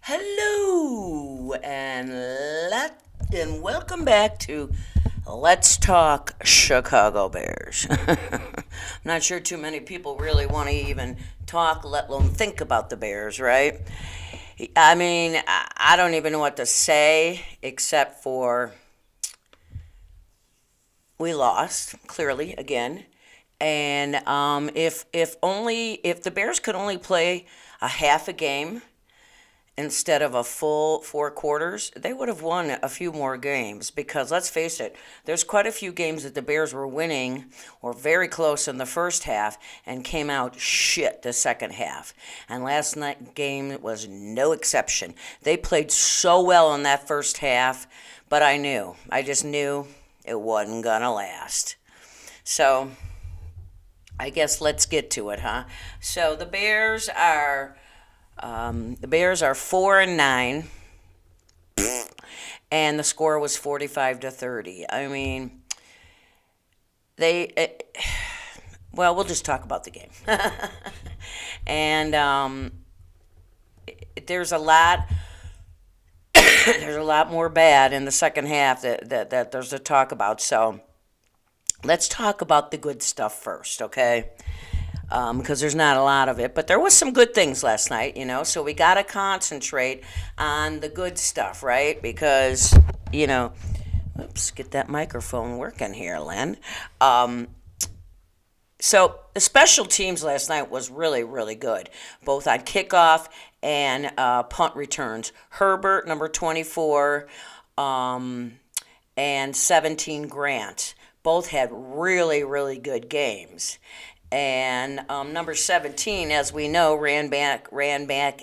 Hello and welcome back to Let's Talk Chicago Bears. I'm not sure too many people really want to even talk, let alone think about the Bears, right? I mean, I don't even know what to say except for we lost clearly again, and if the Bears could only play a half a game instead of a full four quarters, they would have won a few more games because let's face it, there's quite a few games that the Bears were winning or very close in the first half and came out shit the second half. And last night's game was no exception. They played so well in that first half, but I just knew it wasn't going to last. So I guess let's get to it, huh? So the Bears are 4-9, and the score was 45-30. I mean, we'll just talk about the game. And there's a lot, there's a lot more bad in the second half that there's to talk about. So let's talk about the good stuff first, okay? Because there's not a lot of it. But there was some good things last night, so we got to concentrate on the good stuff, right? Because, oops, get that microphone working here, Len. So the special teams last night was really, really good, both on kickoff and punt returns. Herbert, number 24, and 17 Grant both had really, really good games. And number 17, as we know, ran back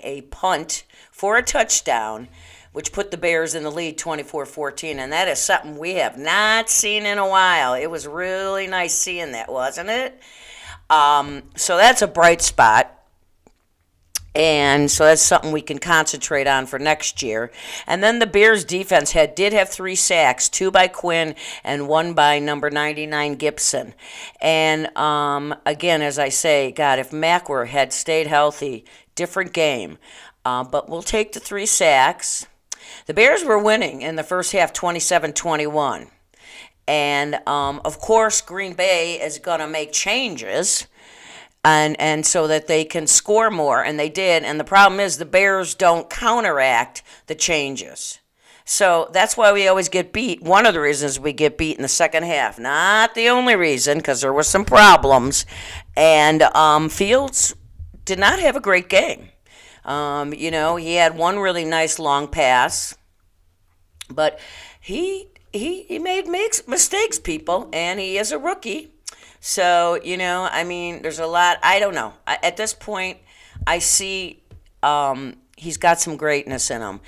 a punt for a touchdown, which put the Bears in the lead 24-14. And that is something we have not seen in a while. It was really nice seeing that, wasn't it? So that's a bright spot. And so that's something we can concentrate on for next year. And then the Bears defense did have 3 sacks, 2 by Quinn and 1 by number 99 Gibson. And again, as I say, God, if Mackwer had stayed healthy, different game. But we'll take the 3 sacks. The Bears were winning in the first half 27-21. And of course, Green Bay is going to make changes. And so that they can score more, and they did. And the problem is the Bears don't counteract the changes. So that's why we always get beat. One of the reasons we get beat in the second half. Not the only reason, because there were some problems. And Fields did not have a great game. He had one really nice long pass. But he made mistakes, people, and he is a rookie. So, there's a lot. I don't know. At this point, I see he's got some greatness in him.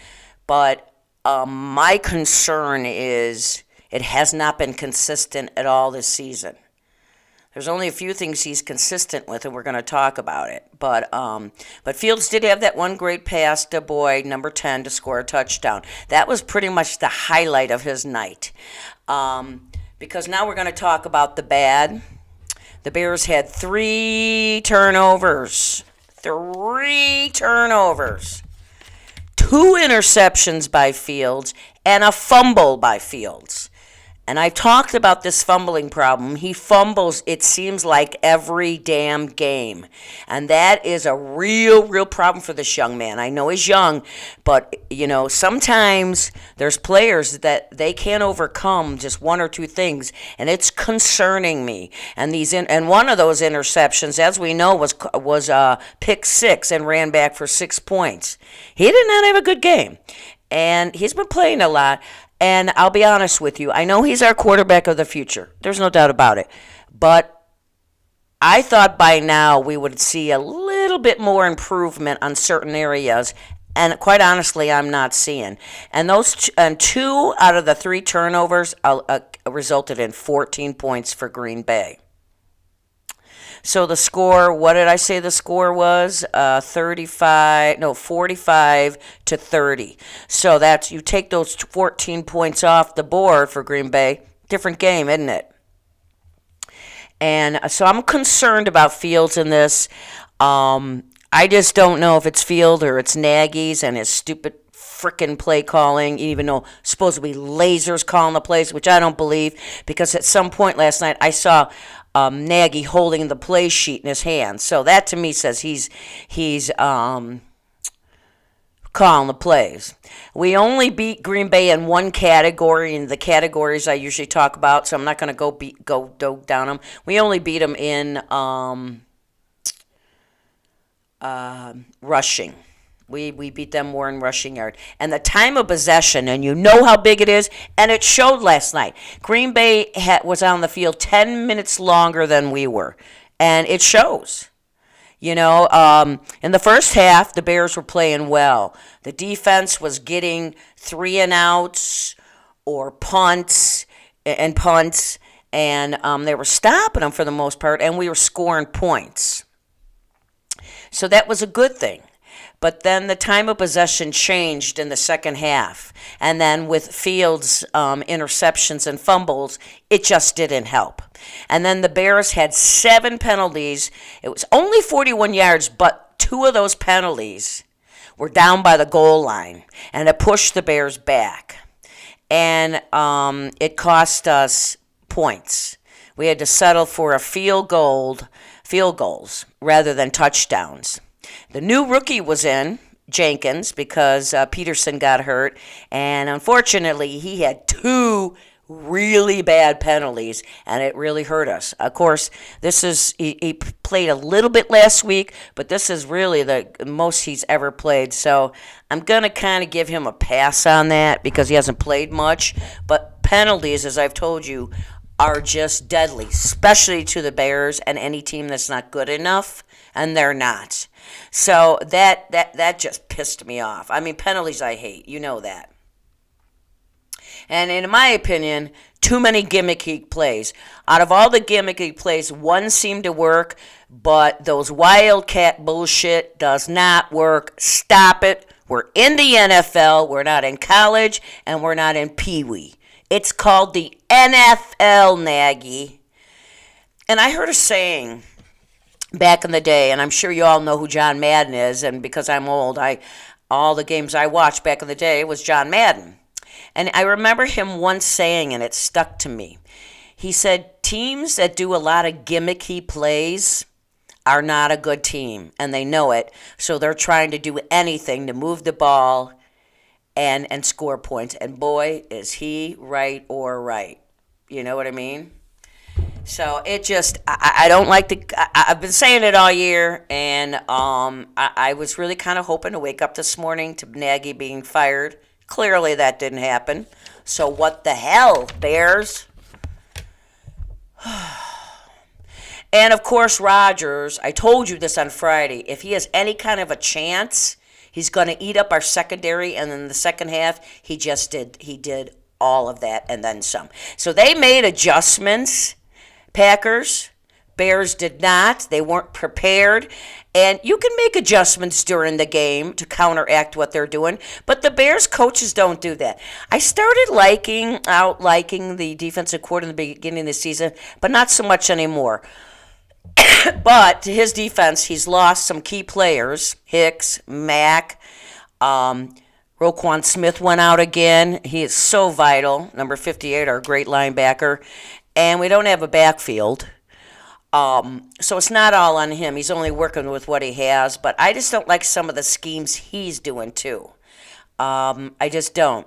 But my concern is it has not been consistent at all this season. There's only a few things he's consistent with, and we're going to talk about it. But Fields did have that one great pass to Boyd, number 10, to score a touchdown. That was pretty much the highlight of his night. Because now we're going to talk about the bad. The Bears had 3 turnovers. 3 turnovers. 2 interceptions by Fields and a fumble by Fields. And I've talked about this fumbling problem. He fumbles, it seems like, every damn game. And that is a real problem for this young man. I know he's young, but, sometimes there's players that they can't overcome just 1 or 2 things, and it's concerning me. And one of those interceptions, as we know, was pick 6 and ran back for 6 points. He did not have a good game. And he's been playing a lot. And I'll be honest with you, I know he's our quarterback of the future. There's no doubt about it. But I thought by now we would see a little bit more improvement on certain areas. And quite honestly, I'm not seeing. And 2 out of the 3 turnovers resulted in 14 points for Green Bay. So the score, what did I say the score was? 45-30. So that's, you take those 14 points off the board for Green Bay, different game, isn't it? And so I'm concerned about Fields in this. I I just don't know if it's Field or it's Nagy's and his stupid frickin' play calling, even though supposed to be lasers calling the plays, which I don't believe, because at some point last night I saw Nagy holding the play sheet in his hand. So that to me says he's calling the plays. We only beat Green Bay in one category, in the categories I usually talk about, so I'm not going to go down them. We only beat them in rushing. We beat them more in rushing yard. And the time of possession, and you know how big it is, and it showed last night. Green Bay was on the field 10 minutes longer than we were, and it shows. In the first half, the Bears were playing well. The defense was getting 3-and-outs or punts, and they were stopping them for the most part, and we were scoring points. So that was a good thing. But then the time of possession changed in the second half. And then with Fields' interceptions and fumbles, it just didn't help. And then the Bears had 7 penalties. It was only 41 yards, but 2 of those penalties were down by the goal line. And it pushed the Bears back. And it cost us points. We had to settle for a field goals rather than touchdowns. The new rookie was in, Jenkins, because Peterson got hurt, and unfortunately he had 2 really bad penalties, and it really hurt us. Of course, he played a little bit last week, but this is really the most he's ever played, so I'm going to kind of give him a pass on that because he hasn't played much, but penalties, as I've told you, are just deadly, especially to the Bears and any team that's not good enough, and they're not. So that just pissed me off. I mean, penalties I hate. You know that. And in my opinion, too many gimmicky plays. Out of all the gimmicky plays, one seemed to work, but those Wildcat bullshit does not work. Stop it. We're in the NFL. We're not in college, and we're not in Pee Wee. It's called the NFL, Nagy. And I heard a saying back in the day, and I'm sure you all know who John Madden is, and because I'm old, all the games I watched back in the day was John Madden. And I remember him once saying, and it stuck to me. He said, teams that do a lot of gimmicky plays are not a good team, and they know it, so they're trying to do anything to move the ball and score points. And boy, is he right or right. You know what I mean? So it just, I don't like I've been saying it all year, and I was really kind of hoping to wake up this morning to Nagy being fired. Clearly that didn't happen. So what the hell, Bears? And of course, Rodgers, I told you this on Friday, if he has any kind of a chance, he's going to eat up our secondary, and in the second half, he did all of that and then some. So they made adjustments. Packers, Bears did not. They weren't prepared. And you can make adjustments during the game to counteract what they're doing, but the Bears coaches don't do that. I started liking the defensive coordinator in the beginning of the season, but not so much anymore. But to his defense, he's lost some key players. Hicks, Mack, Roquan Smith went out again. He is so vital. Number 58, our great linebacker. And we don't have a backfield. So it's not all on him. He's only working with what he has. But I just don't like some of the schemes he's doing, too. I just don't.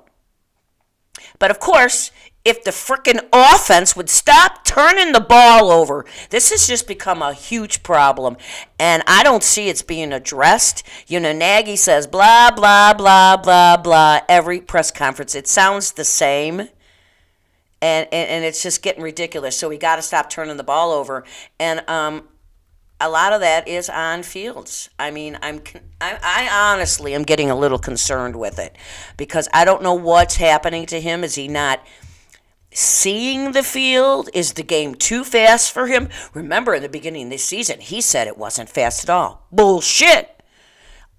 But, of course, if the frickin' offense would stop turning the ball over, this has just become a huge problem. And I don't see it's being addressed. Nagy says blah, blah, blah, blah, blah, every press conference. It sounds the same. And it's just getting ridiculous. So we got to stop turning the ball over. And a lot of that is on Fields. I mean, I honestly am getting a little concerned with it because I don't know what's happening to him. Is he not seeing the field? Is the game too fast for him? Remember, in the beginning of this season, he said it wasn't fast at all. Bullshit.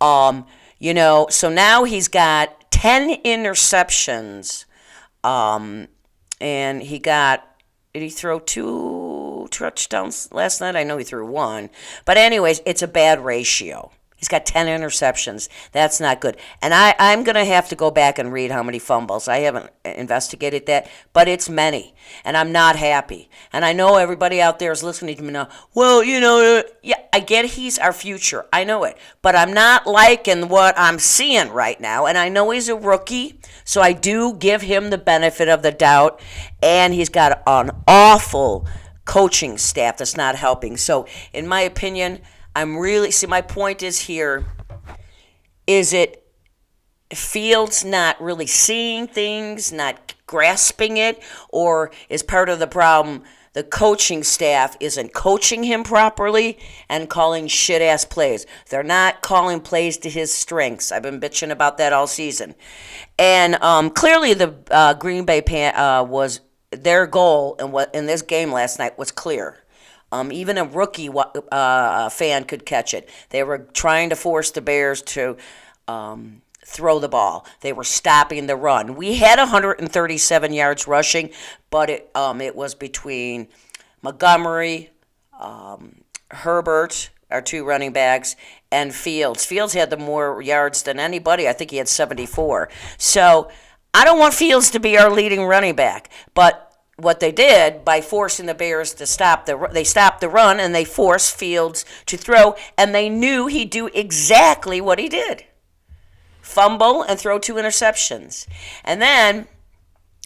So now he's got 10 interceptions. And did he throw 2 touchdowns last night? I know he threw 1. But anyways, it's a bad ratio. He's got 10 interceptions. That's not good. And I'm going to have to go back and read how many fumbles. I haven't investigated that, but it's many. And I'm not happy. And I know everybody out there is listening to me now. Well, yeah, I get he's our future. I know it. But I'm not liking what I'm seeing right now. And I know he's a rookie, so I do give him the benefit of the doubt. And he's got an awful coaching staff that's not helping. So, in my opinion, my point is here, is it Fields not really seeing things, not grasping it, or is part of the problem the coaching staff isn't coaching him properly and calling shit-ass plays? They're not calling plays to his strengths. I've been bitching about that all season. And clearly the Green Bay was their goal in this game last night was clear. Even a rookie fan could catch it. They were trying to force the Bears to throw the ball. They were stopping the run. We had 137 yards rushing, but it was between Montgomery, Herbert, our two running backs, and Fields. Fields had the more yards than anybody. I think he had 74. So I don't want Fields to be our leading running back, but what they did by forcing the Bears to stop they stopped the run and they forced Fields to throw, and they knew he'd do exactly what he did: fumble and throw 2 interceptions. And then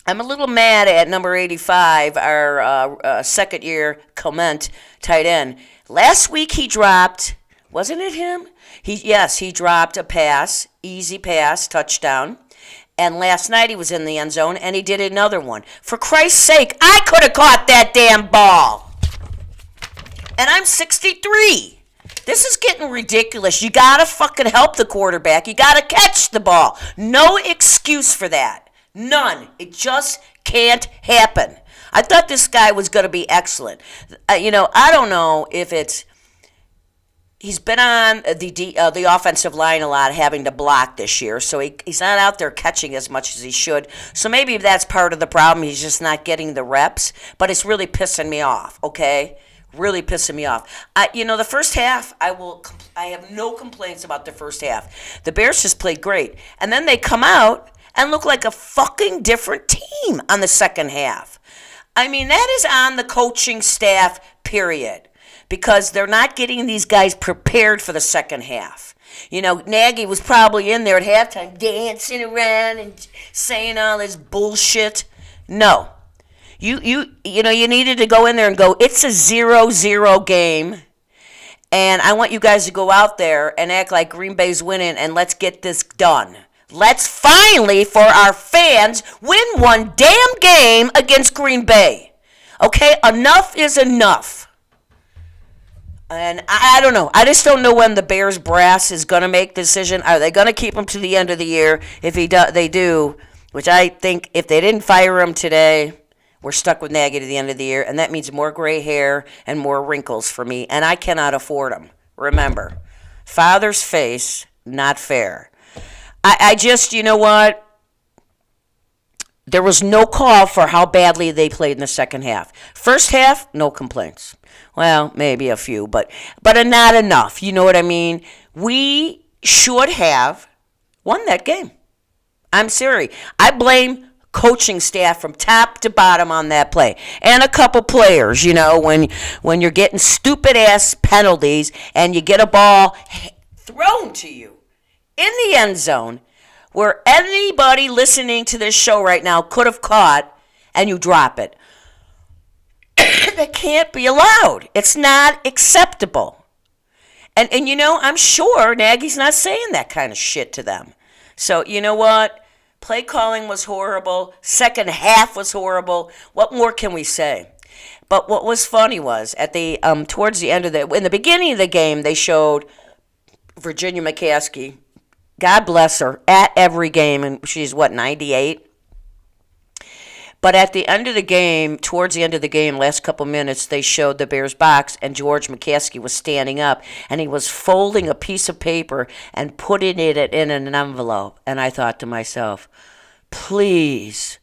I'm a little mad at number 85, our second-year Clement tight end. Last week he dropped, wasn't it him? He dropped a pass, easy pass, touchdown. And last night he was in the end zone, and he did another one. For Christ's sake, I could have caught that damn ball. And I'm 63. This is getting ridiculous. You got to fucking help the quarterback. You got to catch the ball. No excuse for that. None. It just can't happen. I thought this guy was going to be excellent. I don't know if it's... He's been on the offensive line a lot, having to block this year, so he's not out there catching as much as he should. So maybe that's part of the problem. He's just not getting the reps, but it's really pissing me off, okay? Really pissing me off. The first half, I have no complaints about the first half. The Bears just played great. And then they come out and look like a fucking different team on the second half. I mean, that is on the coaching staff, period. Because they're not getting these guys prepared for the second half. Nagy was probably in there at halftime dancing around and saying all this bullshit. No. You needed to go in there and go, it's a 0-0 game, and I want you guys to go out there and act like Green Bay's winning, and let's get this done. Let's finally, for our fans, win one damn game against Green Bay. Okay? Enough is enough. And I don't know. I just don't know when the Bears brass is going to make the decision. Are they going to keep him to the end of the year? If they do, which I think if they didn't fire him today, we're stuck with Nagy to the end of the year. And that means more gray hair and more wrinkles for me. And I cannot afford them. Remember, father's face, not fair. I just, you know what? There was no call for how badly they played in the second half. First half, no complaints. Well, maybe a few, but not enough. You know what I mean? We should have won that game. I'm serious. I blame coaching staff from top to bottom on that play. And a couple players, when you're getting stupid-ass penalties and you get a ball thrown to you in the end zone where anybody listening to this show right now could have caught, and you drop it. That can't be allowed. It's not acceptable. And I'm sure Nagy's not saying that kind of shit to them. So, you know what? Play calling was horrible. Second half was horrible. What more can we say? But what was funny was at the towards the end of in the beginning of the game, they showed Virginia McCaskey, God bless her, at every game, and she's 98. But at the end of the game, towards the end of the game, last couple minutes, they showed the Bears box, and George McCaskey was standing up, and he was folding a piece of paper and putting it in an envelope. And I thought to myself, please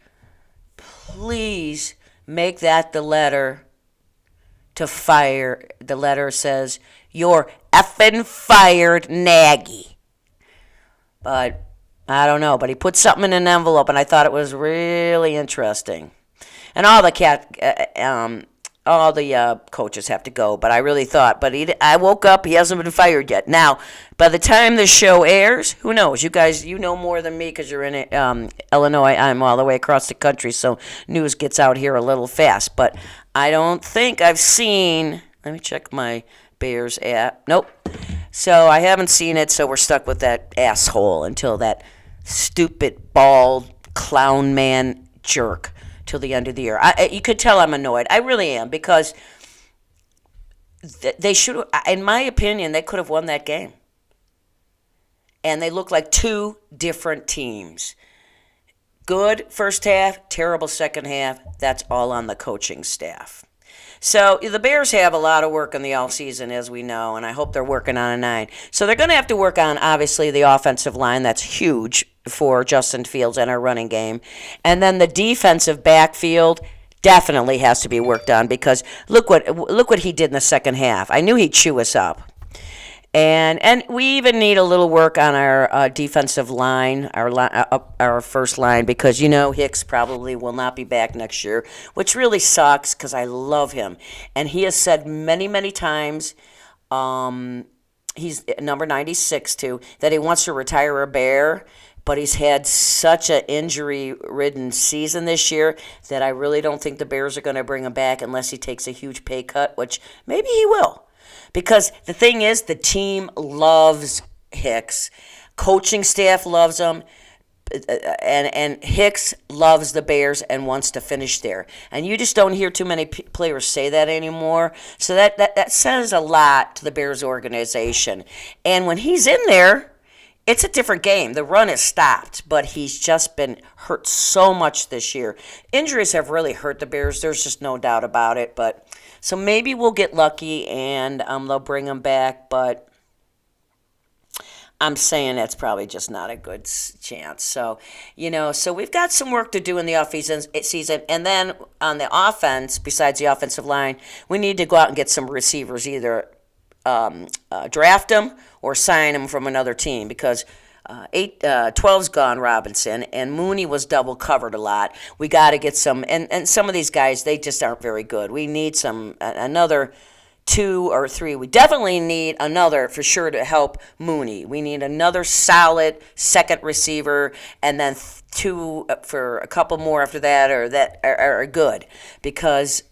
make that the letter to fire. The letter says, You're effing fired, Nagy. But I don't know. But he put something in an envelope, and I thought it was really interesting. And all the coaches have to go. But I really thought. But I woke up. He hasn't been fired yet. Now, by the time this show airs, who knows? You guys, you know more than me because you're in Illinois. I'm all the way across the country, so news gets out here a little fast. But I don't think I've seen. Let me check my Bears app. Nope. So I haven't seen it. So we're stuck with that asshole until that stupid bald clown man jerk till the end of the year. You could tell I'm annoyed. I really am because they should, in my opinion, they could have won that game. And they look like two different teams. Good first half, terrible second half. That's all on the coaching staff. So the Bears have a lot of work in the offseason, as we know, and I hope they're working on a 9. So they're going to have to work on, obviously, the offensive line. That's huge for Justin Fields and our running game. And then the defensive backfield definitely has to be worked on because look what he did in the second half. I knew he'd chew us up. And we even need a little work on our defensive line, our first line, because Hicks probably will not be back next year, which really sucks because I love him. And he has said many, many times, he's number 96 too, that he wants to retire a Bear, but he's had such an injury-ridden season this year that I really don't think the Bears are going to bring him back unless he takes a huge pay cut, which maybe he will. Because the thing is, the team loves Hicks. Coaching staff loves him. And Hicks loves the Bears and wants to finish there. And you just don't hear too many players say that anymore. So that says a lot to the Bears organization. And when he's in there, it's a different game. The run has stopped, but he's just been hurt so much this year. Injuries have really hurt the Bears. There's just no doubt about it. But so maybe we'll get lucky and they'll bring him back. But I'm saying that's probably just not a good chance. So, so we've got some work to do in the off-season. And then on the offense, besides the offensive line, we need to go out and get some receivers, either draft them or sign them from another team because 12's gone, Robinson, and Mooney was double covered a lot. We got to get some, and some of these guys, they just aren't very good. We need another 2 or 3. We definitely need another for sure to help Mooney. We need another solid second receiver, and then 2 for a couple more after that, or that are good because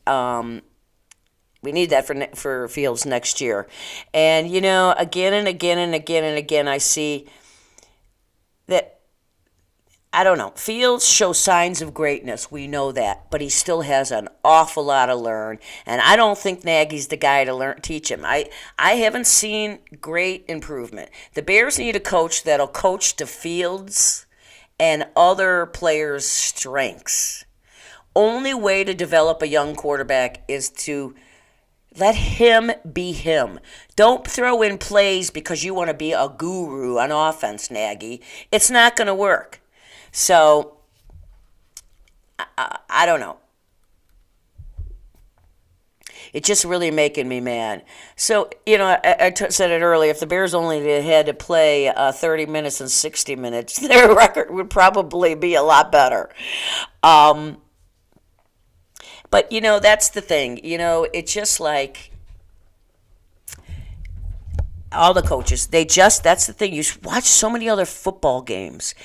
we need that for Fields next year. And again and again and again and again, I see that. I don't know. Fields shows signs of greatness. We know that. But he still has an awful lot to learn. And I don't think Nagy's the guy to teach him. I haven't seen great improvement. The Bears need a coach that'll coach to Fields and other players' strengths. Only way to develop a young quarterback is to let him be him. Don't throw in plays because you want to be a guru on offense, Nagy. It's not going to work. So, I don't know. It's just really making me mad. So, I said it earlier, if the Bears only had to play 30 minutes and 60 minutes, their record would probably be a lot better. But, that's the thing. It's just like all the coaches, that's the thing. You watch so many other football games.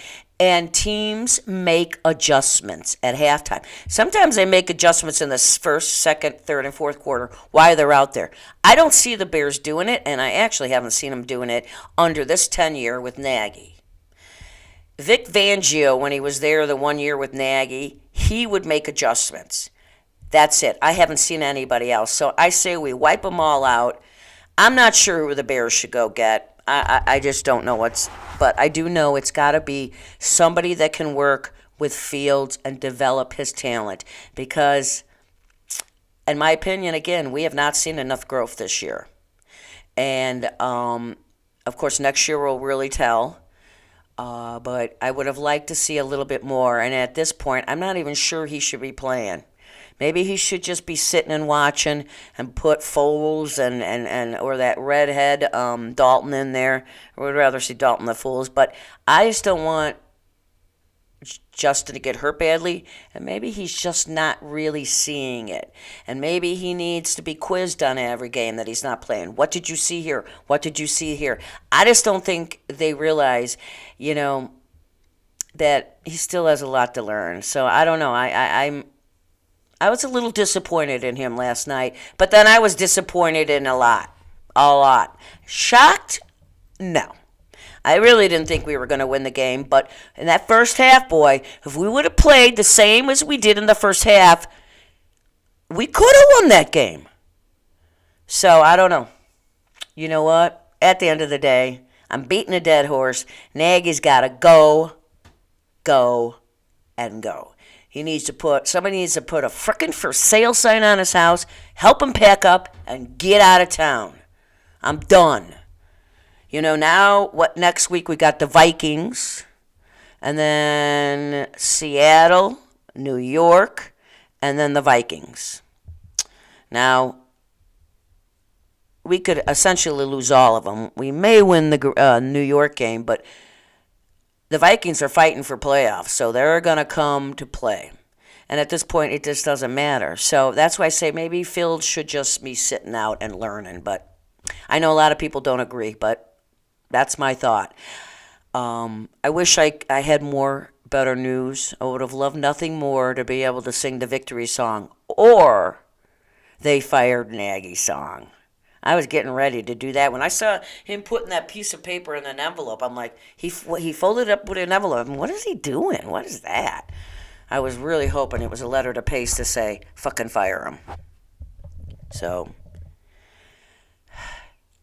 And teams make adjustments at halftime. Sometimes they make adjustments in the first, second, third, and fourth quarter while they're out there. I don't see the Bears doing it, and I actually haven't seen them doing it under this tenure with Nagy. Vic Fangio, when he was there the 1 year with Nagy, he would make adjustments. That's it. I haven't seen anybody else. So I say we wipe them all out. I'm not sure who the Bears should go get. I just don't know but I do know it's got to be somebody that can work with Fields and develop his talent because, in my opinion, again, we have not seen enough growth this year. And, of course, next year will really tell. But I would have liked to see a little bit more. And at this point, I'm not even sure he should be playing Maybe he should just be sitting and watching and put Foles and or that redhead Dalton in there. I would rather see Dalton the Fools, but I just don't want Justin to get hurt badly, and maybe he's just not really seeing it. And maybe he needs to be quizzed on every game that he's not playing. What did you see here? What did you see here? I just don't think they realize, that he still has a lot to learn. So I don't know. I was a little disappointed in him last night, but then I was disappointed in a lot. A lot. Shocked? No. I really didn't think we were going to win the game, but in that first half, boy, if we would have played the same as we did in the first half, we could have won that game. So, I don't know. You know what? At the end of the day, I'm beating a dead horse. Nagy's got to go, and go. Somebody needs to put a frickin' for sale sign on his house, help him pack up, and get out of town. I'm done. Now, next week we got the Vikings, and then Seattle, New York, and then the Vikings. Now, we could essentially lose all of them. We may win the New York game, but the Vikings are fighting for playoffs, so they're going to come to play. And at this point, it just doesn't matter. So that's why I say maybe Fields should just be sitting out and learning. But I know a lot of people don't agree, but that's my thought. I wish I had better news. I would have loved nothing more to be able to sing the victory song or they fired Nagy song. I was getting ready to do that. When I saw him putting that piece of paper in an envelope, I'm like, he folded it up with an envelope. What is he doing? What is that? I was really hoping it was a letter to Pace to say, fucking fire him. So,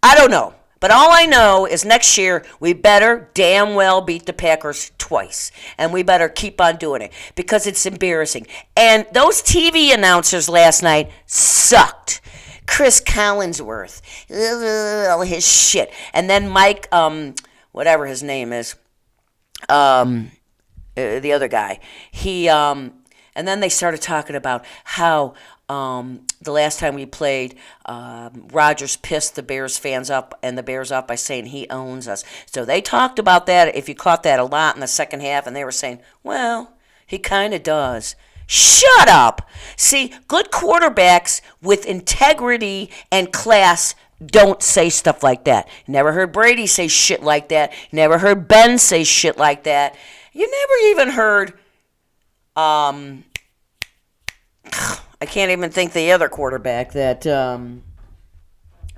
I don't know. But all I know is next year we better damn well beat the Packers twice. And we better keep on doing it because it's embarrassing. And those TV announcers last night sucked. Chris Collinsworth, all his shit. And then Mike, whatever his name is, the other guy, and then they started talking about how the last time we played, Rodgers pissed the Bears fans up and the Bears off by saying he owns us. So they talked about that, if you caught that, a lot in the second half, and they were saying, well, he kind of does. Shut up! See, good quarterbacks with integrity and class don't say stuff like that. Never heard Brady say shit like that. Never heard Ben say shit like that. You never even heard, I can't even think the other quarterback that,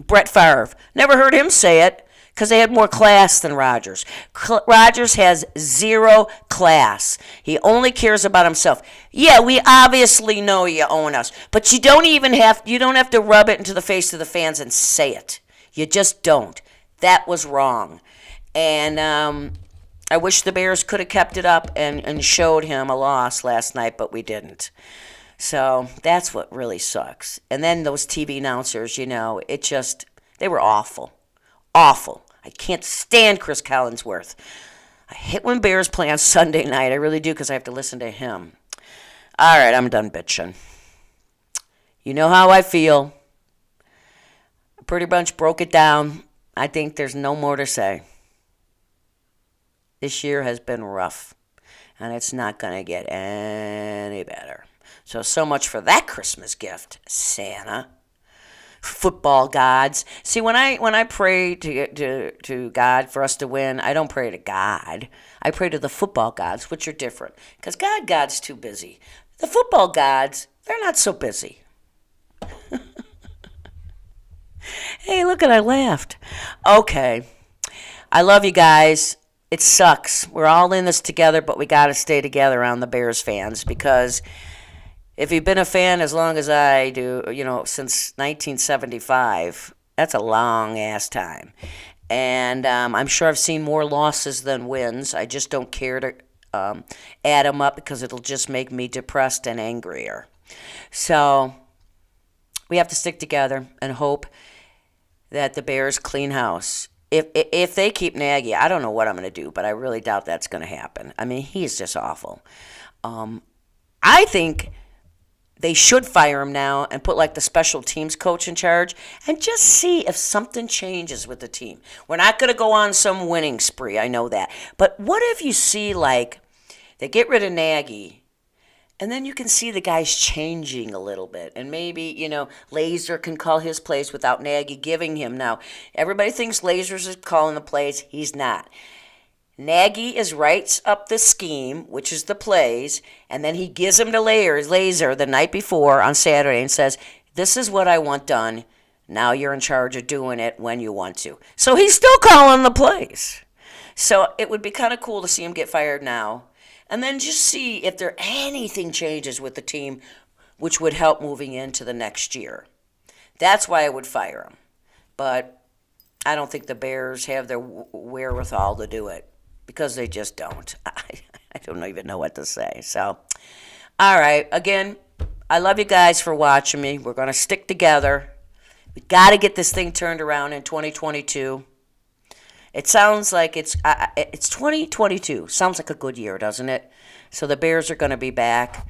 Brett Favre. Never heard him say it because they had more class than Rodgers. Rodgers has zero class. He only cares about himself. Yeah, we obviously know you own us, but you don't have to rub it into the face of the fans and say it. You just don't. That was wrong. And I wish the Bears could have kept it up and showed him a loss last night, but we didn't. So that's what really sucks. And then those TV announcers, they were awful. Awful. I can't stand Chris Collinsworth. I hate when Bears play on Sunday night. I really do because I have to listen to him. All right, I'm done bitching. You know how I feel. I pretty much broke it down. I think there's no more to say. This year has been rough, and it's not going to get any better. So much for that Christmas gift, Santa. Football gods. See, when I pray to God for us to win, I don't pray to God. I pray to the football gods, which are different. Because God's too busy. The football gods, they're not so busy. Hey, look, I laughed. Okay. I love you guys. It sucks. We're all in this together, but we got to stay together around the Bears fans because if you've been a fan as long as I do, since 1975, that's a long-ass time. And I'm sure I've seen more losses than wins. I just don't care to add them up because it'll just make me depressed and angrier. So we have to stick together and hope that the Bears clean house. If they keep Nagy, I don't know what I'm going to do, but I really doubt that's going to happen. I mean, he's just awful. I think they should fire him now and put like the special teams coach in charge and just see if something changes with the team. We're not going to go on some winning spree, I know that. But what if you see like they get rid of Nagy and then you can see the guys changing a little bit. And maybe, Laser can call his plays without Nagy giving him. Now, everybody thinks Laser's is calling the plays. He's not. Nagy writes up the scheme, which is the plays, and then he gives them to Laser the night before on Saturday and says, this is what I want done. Now you're in charge of doing it when you want to. So he's still calling the plays. So it would be kind of cool to see him get fired now. And then just see if there anything changes with the team, which would help moving into the next year. That's why I would fire him. But I don't think the Bears have their wherewithal to do it. Because they just don't. I don't even know what to say. So, all right. Again, I love you guys for watching me. We're going to stick together. We got to get this thing turned around in 2022. It sounds like it's 2022. Sounds like a good year, doesn't it? So the Bears are going to be back.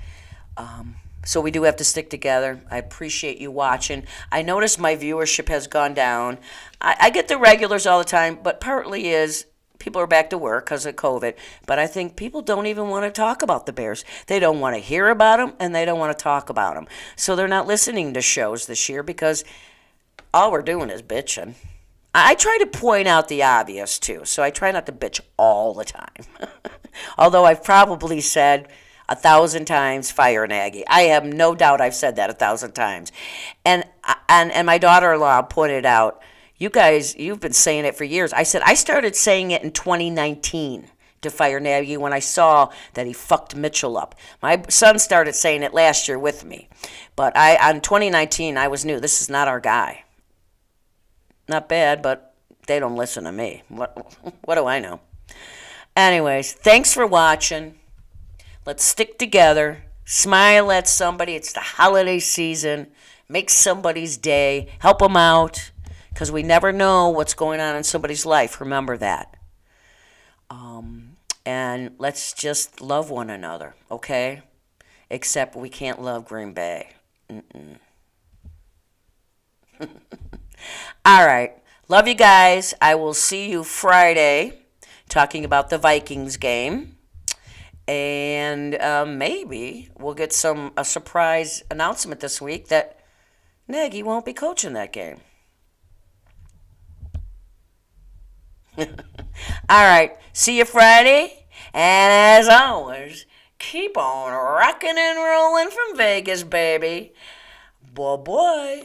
So we do have to stick together. I appreciate you watching. I notice my viewership has gone down. I get the regulars all the time, but partly is people are back to work because of COVID, but I think people don't even want to talk about the Bears. They don't want to hear about them, and they don't want to talk about them. So they're not listening to shows this year because all we're doing is bitching. I try to point out the obvious, too, so I try not to bitch all the time. Although I've probably said 1,000 times, fire Nagy. I have no doubt I've said that 1,000 times. And my daughter-in-law pointed out, you guys, you've been saying it for years. I said, I started saying it in 2019 to fire Nagy when I saw that he fucked Mitchell up. My son started saying it last year with me. But on 2019, I was new. This is not our guy. Not bad, but they don't listen to me. What do I know? Anyways, thanks for watching. Let's stick together. Smile at somebody. It's the holiday season. Make somebody's day. Help them out. Because we never know what's going on in somebody's life. Remember that. And let's just love one another, okay? Except we can't love Green Bay. All right. Love you guys. I will see you Friday talking about the Vikings game. And maybe we'll get a surprise announcement this week that Nagy won't be coaching that game. All right. See you Friday. And as always, keep on rocking and rolling from Vegas, baby. Bye-bye.